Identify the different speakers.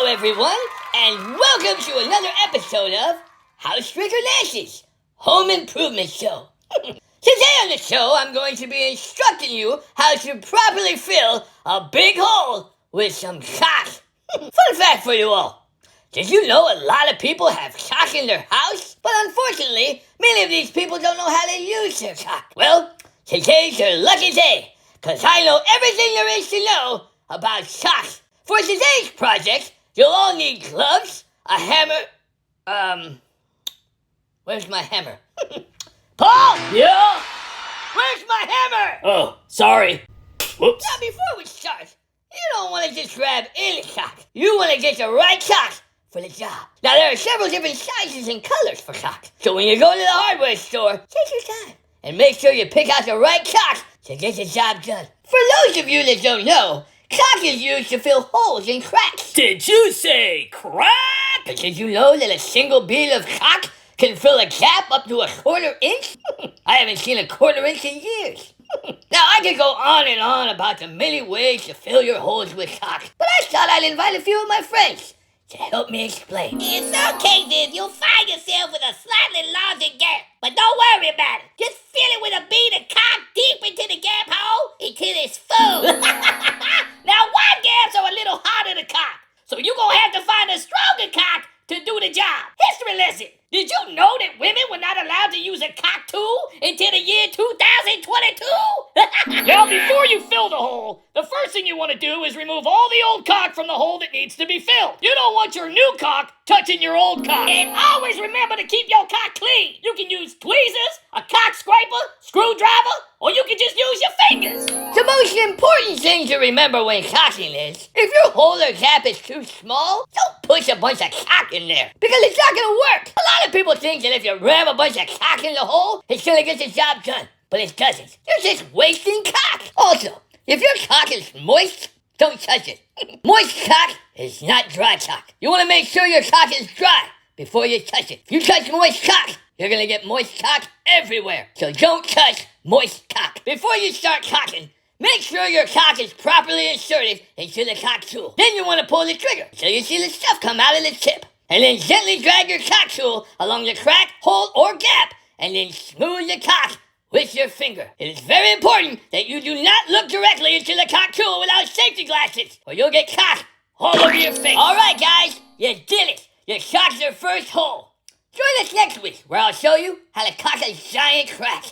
Speaker 1: Hello everyone, and welcome to another episode of House Drinker Nancy's Home Improvement Show. Today on the show, I'm going to be instructing you how to properly fill a big hole with some caulk. Fun fact for you all. Did you know a lot of people have caulk in their house? But unfortunately, many of these people don't know how to use their caulk. Well, today's your lucky day, because I know everything there is to know about caulk. For today's project, you'll all need gloves, a hammer, where's my hammer? Paul!
Speaker 2: Yeah?
Speaker 1: Where's my hammer?
Speaker 2: Oh, sorry. Whoops.
Speaker 1: Now before we start, you don't want to just grab any caulk. You want to get the right caulk for the job. Now there are several different sizes and colors for caulk. So when you go to the hardware store, take your time and make sure you pick out the right caulk to get the job done. For those of you that don't know, caulk is used to fill holes and cracks.
Speaker 2: Did you say crack?
Speaker 1: But did you know that a single bead of caulk can fill a gap up to a quarter-inch? I haven't seen a quarter-inch in years. Now, I could go on and on about the many ways to fill your holes with caulk, but I thought I'd invite a few of my friends to help me explain.
Speaker 3: In some cases, you'll find yourself with a slightly larger gap, but don't worry about it. Just fill it with a bead of caulk deep into the gap hole until it's full. Now, wide gaps are a little harder to caulk, so you're going to have to find a stronger caulk to do the job. History lesson. Did you know that women were not allowed to use a caulk tool until the year 2022?
Speaker 2: Now, before you fill the hole, the first thing you want to do is remove all the old caulk from the hole that needs to be filled. You don't want your new caulk touching your old caulk.
Speaker 3: And always remember to keep your caulk clean. You can use tweezers, a caulk scraper, screwdriver, or you can just use your fingers.
Speaker 1: The most important thing to remember when caulking is, if your hole or gap is too small, don't push a bunch of caulk in there, because it's not going to work. A lot of people think that if you ram a bunch of caulk in the hole, it's going to get the job done, but it doesn't. You're just wasting caulk. Also, if your caulk is moist, don't touch it. Moist caulk is not dry caulk. You want to make sure your caulk is dry before you touch it. If you touch moist caulk, you're going to get moist caulk everywhere. So don't touch moist caulk. Before you start caulking, make sure your caulk is properly inserted into the caulk tool. Then you want to pull the trigger so you see the stuff come out of the tip. And then gently drag your caulk tool along the crack, hole, or gap, and then smooth the caulk with your finger. It is very important that you do not look directly into the caulk tool without safety glasses, or you'll get caulk all over your face. All right, guys, you did it. You caulked your first hole. Join us next week, where I'll show you how to caulk a giant crack.